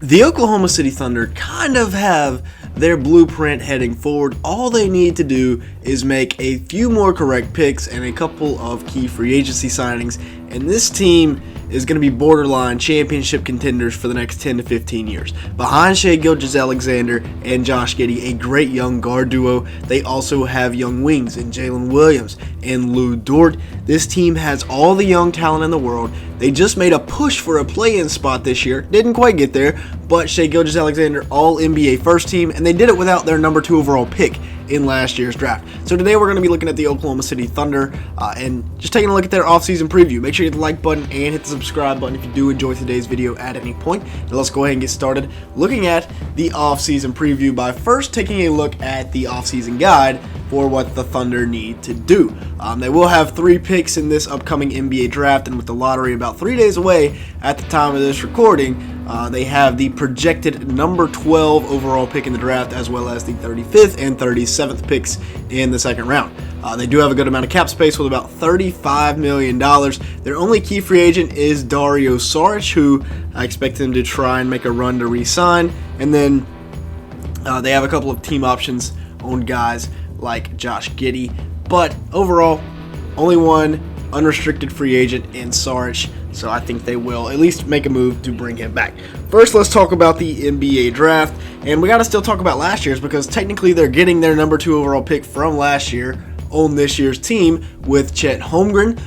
The Oklahoma City Thunder kind of have their blueprint heading forward. All they need to do is make a few more correct picks and a couple of key free agency signings, and this team is going to be borderline championship contenders for the next 10 to 15 years. Behind Shai Gilgeous-Alexander and Josh Giddey, a great young guard duo, they also have young wings in Jalen Williams and Lou Dort. This team has all the young talent in the world. They just made a push for a play-in spot this year. Didn't quite get there, but Shai Gilgeous-Alexander, all-NBA first team, and they did it without their number 2 overall pick in last year's draft. So today we're going to be looking at the Oklahoma City Thunder and just taking a look at their offseason preview. Make sure you hit the like button and hit the subscribe button if you do enjoy today's video at any point. Now let's go ahead and get started looking at the offseason preview by first taking a look at the offseason guide for what the Thunder need to do. They will have 3 picks in this upcoming NBA draft, and with the lottery about 3 days away at the time of this recording, they have the projected number 12 overall pick in the draft, as well as the 35th and 37th picks in the second round. They do have a good amount of cap space with about $35 million. Their only key free agent is Dario Saric, who I expect them to try and make a run to re-sign. And then they have a couple of team options on guys like Josh Giddey. But overall, only one unrestricted free agent in Saric, so I think they will at least make a move to bring him back. First, let's talk about the NBA draft, and we got to still talk about last year's because technically they're getting their number 2 overall pick from last year on this year's team with Chet Holmgren,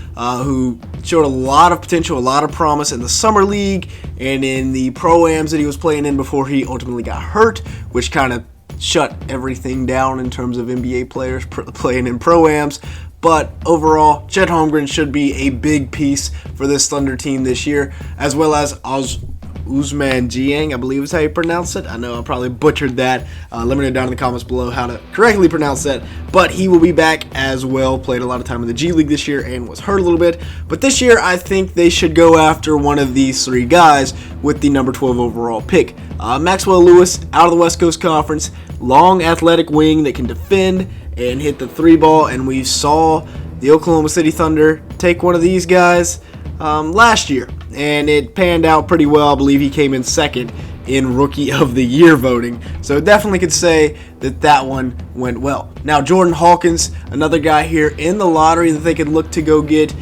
who showed a lot of potential, a lot of promise in the summer league and in the pro-ams that he was playing in before he ultimately got hurt, which kind of shut everything down in terms of NBA players playing in pro-ams. But overall, Chet Holmgren should be a big piece for this Thunder team this year, as well as Ousmane Dieng, I believe is how you pronounce it. I know I probably butchered that. Let me know down in the comments below how to correctly pronounce that. But he will be back as well. Played a lot of time in the G League this year and was hurt a little bit. But this year, I think they should go after one of these 3 guys with the number 12 overall pick. Maxwell Lewis, out of the West Coast Conference, long athletic wing that can defend and hit the 3 ball, and we saw the Oklahoma City Thunder take one of these guys last year, and it panned out pretty well. I believe he came in second in Rookie of the Year voting, so definitely could say that that one went well. Now, Jordan Hawkins, another guy here in the lottery that they could look to go get.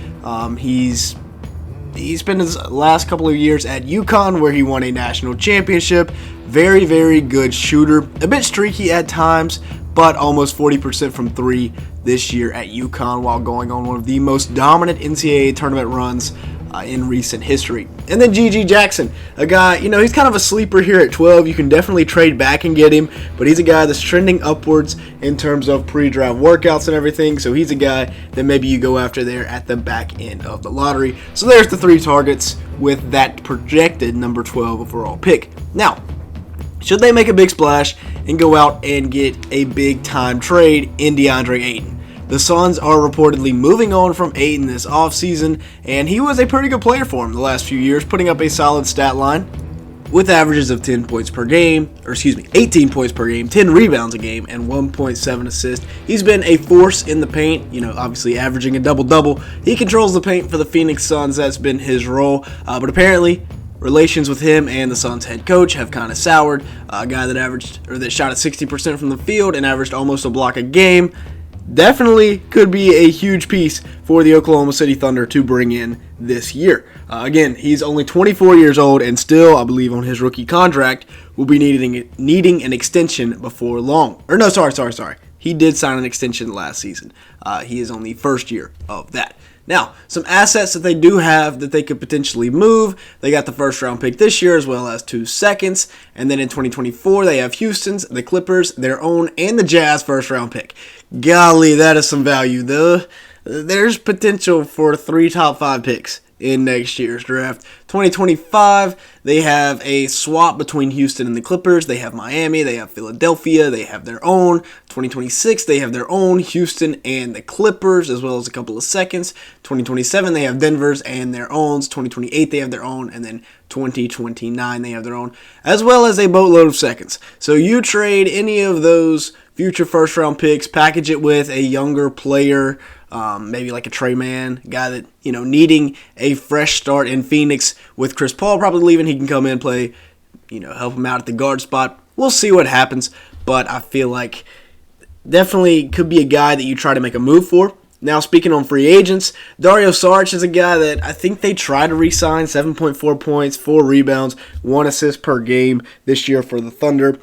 He's spent his last couple of years at UConn, where he won a national championship. Very, very good shooter, a bit streaky at times, but almost 40% from 3 this year at UConn while going on one of the most dominant NCAA tournament runs in recent history. And then G.G. Jackson, a guy, he's kind of a sleeper here at 12. You can definitely trade back and get him, but he's a guy that's trending upwards in terms of pre-draft workouts and everything, so he's a guy that maybe you go after there at the back end of the lottery. So there's the 3 targets with that projected number 12 overall pick. Now, should they make a big splash and go out and get a big-time trade in DeAndre Ayton? The Suns are reportedly moving on from Ayton this offseason, and he was a pretty good player for him the last few years, putting up a solid stat line with averages of 18 points per game, 10 rebounds a game, and 1.7 assists. He's been a force in the paint, obviously averaging a double-double. He controls the paint for the Phoenix Suns. That's been his role, but apparently relations with him and the Suns head coach have kind of soured. A guy that shot at 60% from the field and averaged almost a block a game definitely could be a huge piece for the Oklahoma City Thunder to bring in this year. Again, he's only 24 years old and still, I believe, on his rookie contract, will be needing an extension before long. Or no, sorry. He did sign an extension last season. He is on the first year of that. Now, some assets that they do have that they could potentially move. They got the first round pick this year as well as 2 seconds. And then in 2024, they have Houston's, the Clippers, their own, and the Jazz first round pick. Golly, that is some value. There's potential for 3 top 5 picks in next year's draft. 2025, they have a swap between Houston and the Clippers. They have Miami, they have Philadelphia, they have their own. 2026, they have their own, Houston and the Clippers, as well as a couple of seconds. 2027, they have Denver's and their own. 2028, they have their own, and then 2029, they have their own, as well as a boatload of seconds. So you trade any of those future first-round picks, package it with a younger player, maybe like a Trey Mann, guy that, needing a fresh start in Phoenix with Chris Paul probably leaving. He can come in, play help him out at the guard spot. We'll see what happens, but I feel like definitely could be a guy that you try to make a move for. Now, speaking on free agents, Dario Saric is a guy that I think they try to re-sign. 7.4 points, 4 rebounds, 1 assist per game this year for the Thunder.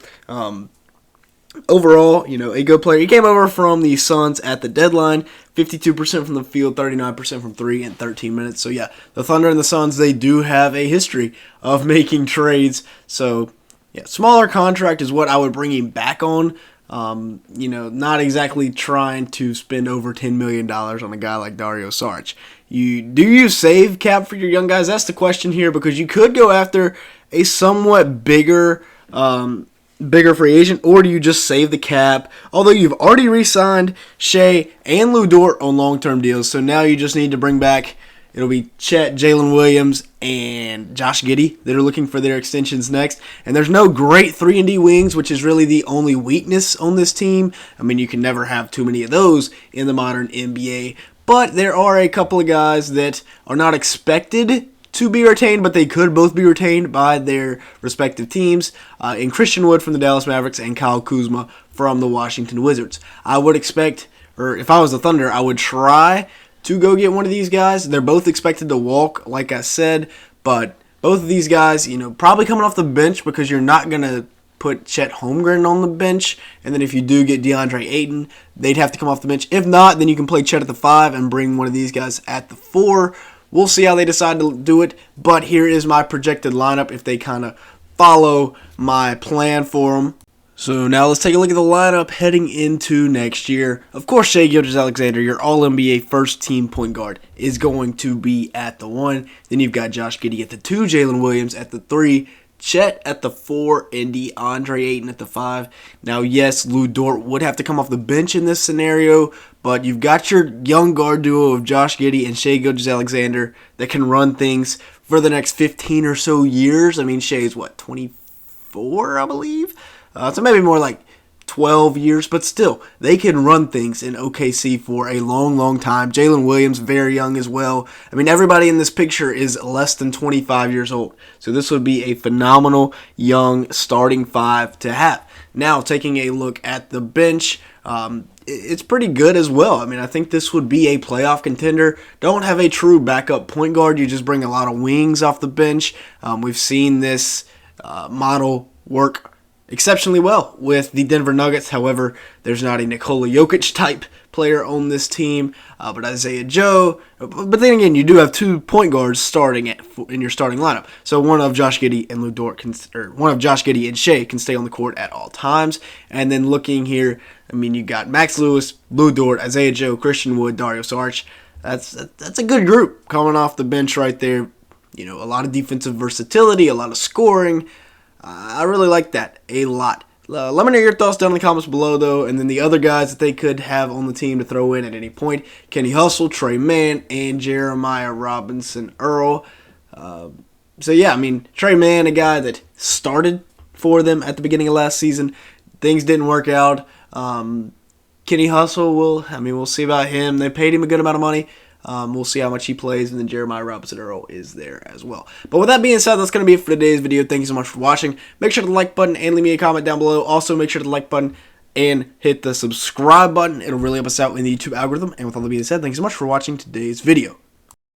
Overall, a good player. He came over from the Suns at the deadline, 52% from the field, 39% from 3 in 13 minutes. So, yeah, the Thunder and the Suns, they do have a history of making trades. So, yeah, smaller contract is what I would bring him back on. Not exactly trying to spend over $10 million on a guy like Dario Saric. Do you save cap for your young guys? That's the question here, because you could go after a somewhat bigger free agent, or do you just save the cap? Although you've already re-signed Shea and Lou Dort on long-term deals, so now you just need to bring back, it'll be Chet, Jalen Williams, and Josh Giddey that are looking for their extensions next. And there's no great 3-and-D wings, which is really the only weakness on this team. I mean, you can never have too many of those in the modern NBA. But there are a couple of guys that are not expected to be retained, but they could both be retained by their respective teams, in Christian Wood from the Dallas Mavericks and Kyle Kuzma from the Washington Wizards. I would expect, or if I was the Thunder, I would try to go get one of these guys. They're both expected to walk, like I said, but both of these guys, probably coming off the bench, because you're not going to put Chet Holmgren on the bench. And then if you do get DeAndre Ayton, they'd have to come off the bench. If not, then you can play Chet at the 5 and bring one of these guys at the 4. We'll see how they decide to do it, but here is my projected lineup if they kind of follow my plan for them. So now let's take a look at the lineup heading into next year. Of course, Shai Gilgeous-Alexander, your All-NBA first-team point guard, is going to be at the 1. Then you've got Josh Giddey at the 2, Jalen Williams at the 3, Chet at the 4, and DeAndre Ayton at the 5. Now, yes, Lou Dort would have to come off the bench in this scenario, but you've got your young guard duo of Josh Giddey and Shai Gilgeous-Alexander that can run things for the next 15 or so years. I mean, Shai's, 24, I believe? So maybe more like 12 years, but still, they can run things in OKC for a long, long time. Jalen Williams, very young as well. I mean, everybody in this picture is less than 25 years old. So this would be a phenomenal young starting 5 to have. Now, taking a look at the bench, it's pretty good as well. I mean, I think this would be a playoff contender. Don't have a true backup point guard. You just bring a lot of wings off the bench. We've seen this model work exceptionally well with the Denver Nuggets. However, there's not a Nikola Jokic type player on this team, but Isaiah Joe. But then again, you do have 2 point guards starting in your starting lineup. So one of Josh Giddey and Lou Dort one of Josh Giddey and Shai can stay on the court at all times. And then looking here, I mean, you got Max Lewis, Lou Dort, Isaiah Joe, Christian Wood, Dario Saric. That's a good group coming off the bench right there. A lot of defensive versatility, a lot of scoring. I really like that a lot. Let me know your thoughts down in the comments below, though. And then the other guys that they could have on the team to throw in at any point: Kenny Hustle, Trey Mann, and Jeremiah Robinson Earl. So, yeah, I mean, Trey Mann, a guy that started for them at the beginning of last season. Things didn't work out. Kenny Hustle, we'll see about him. They paid him a good amount of money. We'll see how much he plays, and then Jeremiah Robinson Earl is there as well. But with that being said, that's going to be it for today's video. Thank you so much for watching. Make sure to like button and leave me a comment down below. Also, make sure to like button and hit the subscribe button. It'll really help us out in the YouTube algorithm. And with all that being said, thank you so much for watching today's video.